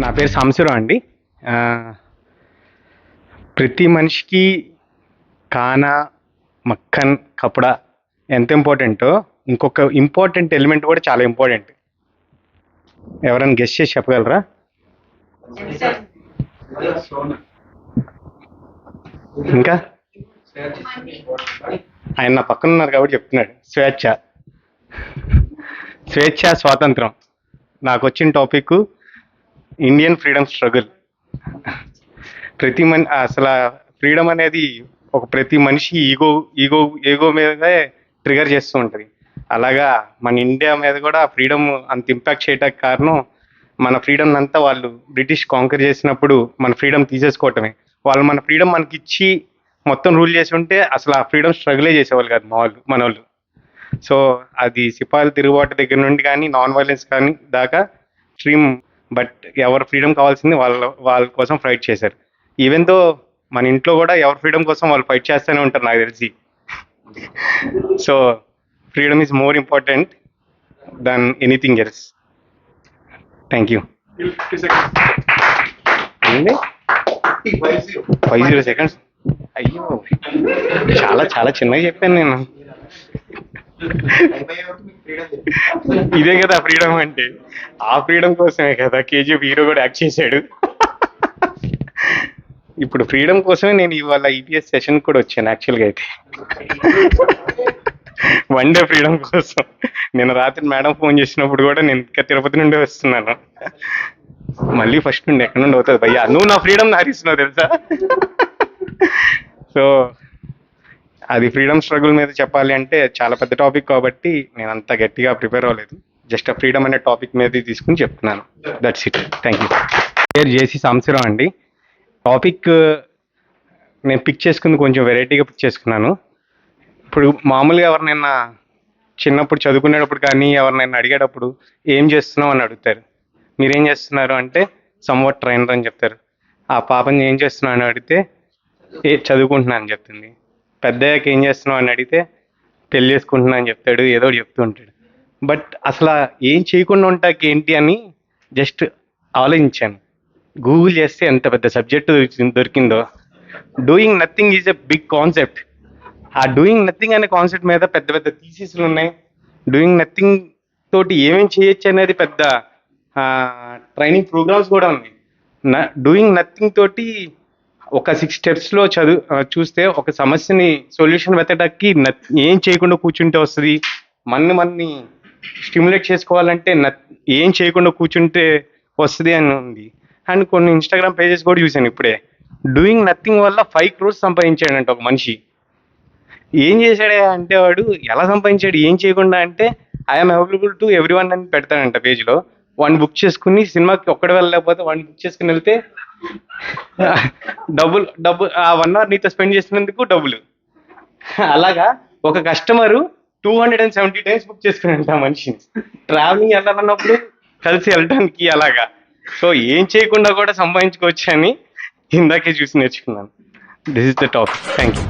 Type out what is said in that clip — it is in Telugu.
నా పేరు సాంబశివరావు అండి. ఆ, ప్రతి మనిషికి ఖానా, మక్కన్, కపడా ఎంత ఇంపార్టెంటో ఇంకొక ఇంపార్టెంట్ ఎలిమెంట్ కూడా చాలా ఇంపార్టెంట్. ఎవరైనా గెస్ట్ చేసి చెప్పగలరా? ఇంకా ఆయన నా పక్కన ఉన్నారు కాబట్టి చెప్తున్నాడు. స్వేచ్ఛ, స్వేచ్ఛ, స్వాతంత్రం. నాకు వచ్చిన టాపిక్ ఇండియన్ ఫ్రీడమ్ స్ట్రగుల్. అసలు ఫ్రీడమ్ అనేది ప్రతి మనిషి ఈగో ఈగో ఈగో మీదే ట్రిగర్ చేస్తూ ఉంటుంది. అలాగా మన ఇండియా మీద కూడా ఫ్రీడమ్ అంత ఇంపాక్ట్ చేయడానికి కారణం మన ఫ్రీడమ్ అంతా వాళ్ళు బ్రిటిష్ కాంకర్ చేసినప్పుడు మన ఫ్రీడమ్ తీసేసుకోవటమే. వాళ్ళు మన ఫ్రీడమ్ మనకి ఇచ్చి మొత్తం రూల్ చేసి ఉంటే అసలు ఆ ఫ్రీడమ్ స్ట్రగులే చేసేవాళ్ళు కాదు మన వాళ్ళు. సో అది సిపాయిల తిరుగుబాటు దగ్గర నుండి కానీ నాన్ వైలెన్స్ కానీ దాకా స్ట్రీమ్. బట్ ఎవరి ఫ్రీడమ్ కావాల్సింది వాళ్ళ కోసం ఫైట్ చేశారు. ఈవెన్ దో మన ఇంట్లో కూడా ఎవరి ఫ్రీడమ్ కోసం వాళ్ళు ఫైట్ చేస్తూనే ఉంటారు నాకు తెలిసి. So freedom is more important than anything else. Thank you. 50 seconds. అయ్యో, చాలా చాలా చిన్నగా చెప్పాను నేను. ఇదే కదా ఫ్రీడమ్ అంటే. ఆ ఫ్రీడమ్ కోసమే కదా కేజీఎఫ్ హీరో కూడా యాక్ట్ చేశాడు. ఇప్పుడు ఫ్రీడమ్ కోసమే నేను ఇవాళ ఈపీఎస్ సెషన్ కూడా వచ్చాను యాక్చువల్గా. అయితే వన్ డే ఫ్రీడమ్ కోసం. నేను రాత్రి మేడం ఫోన్ చేసినప్పుడు కూడా నేను ఇంకా తిరుపతి నుండి వస్తున్నాను. మళ్ళీ ఫస్ట్ నుండి ఎక్కడి నుండి అవుతుంది భయ్యా, నువ్వు నా ఫ్రీడమ్ నారిస్తున్నావు తెలుసా. సో అది ఫ్రీడమ్ స్ట్రగుల్ మీద చెప్పాలి అంటే చాలా పెద్ద టాపిక్ కాబట్టి నేను అంత గట్టిగా ప్రిపేర్ అవ్వలేదు. జస్ట్ ఆ ఫ్రీడమ్ అనే టాపిక్ మీద తీసుకుని చెప్తున్నాను. That's it. Thank you. పేరు జేసీ సాంబశివరావు అండి. టాపిక్ నేను పిక్ చేసుకుంది కొంచెం వెరైటీగా పిక్ చేసుకున్నాను. ఇప్పుడు మామూలుగా ఎవరినైనా చిన్నప్పుడు చదువుకునేటప్పుడు కానీ ఎవరినైనా అడిగేటప్పుడు ఏం చేస్తున్నావు అని అడుగుతారు. మీరేం చేస్తున్నారు అంటే సమ్వాట్ ట్రైనర్ అని చెప్తారు. ఆ పాపని ఏం చేస్తున్నావు అని అడిగితే చదువుకుంటున్నా అని చెప్తుంది. పెద్దయ్యాక ఏం చేస్తున్నావు అని అడిగితే పెళ్ళి చేసుకుంటున్నా అని చెప్తాడు, ఏదో చెప్తూ ఉంటాడు. బట్ అసలు ఏం చేయకుండా ఉంటాకి ఏంటి అని జస్ట్ ఆలోచించాను. గూగుల్ చేస్తే ఎంత పెద్ద సబ్జెక్ట్ దొరికిందో. Doing nothing is a big concept. ఆ డూయింగ్ నథింగ్ అనే కాన్సెప్ట్ మీద పెద్ద పెద్ద థీసిస్లు ఉన్నాయి. డూయింగ్ నథింగ్ తోటి ఏమేమి చేయొచ్చు అనేది పెద్ద ట్రైనింగ్ ప్రోగ్రామ్స్ కూడా ఉన్నాయి. డూయింగ్ నథింగ్ తోటి ఒక 6 స్టెప్స్లో చూస్తే ఒక సమస్యని సొల్యూషన్ వెతకడానికి ఏం చేయకుండా కూర్చుంటే వస్తుంది. మన్ని స్టిమ్యులేట్ చేసుకోవాలంటే ఏం చేయకుండా కూర్చుంటే వస్తుంది అని ఉంది. అండ్ కొన్ని ఇన్స్టాగ్రామ్ పేజెస్ కూడా చూశాను ఇప్పుడే. డూయింగ్ నథింగ్ వల్ల 5 crores సంపాదించాడంట ఒక మనిషి. ఏం చేశాడే అంటే వాడు ఎలా సంపాదించాడు ఏం చేయకుండా అంటే I'm available to every one అని పెడతాడంట పేజ్లో. వాడిని బుక్ చేసుకుని సినిమాకి ఒక్కడే వెళ్ళలేకపోతే వాడిని బుక్ చేసుకుని వెళ్తే డబ్బు ఆ 1 hour నీతో స్పెండ్ చేసినందుకు డబ్బులు. అలాగా ఒక కస్టమరు 270 times బుక్ చేసుకుని మనిషిని ట్రావెలింగ్ వెళ్ళాలన్నప్పుడు కలిసి వెళ్ళడానికి. అలాగా సో ఏం చేయకుండా కూడా సంపాదించుకోవచ్చు అని ఇందాకే చూసి నేర్చుకున్నాను. This is the topic. Thank you.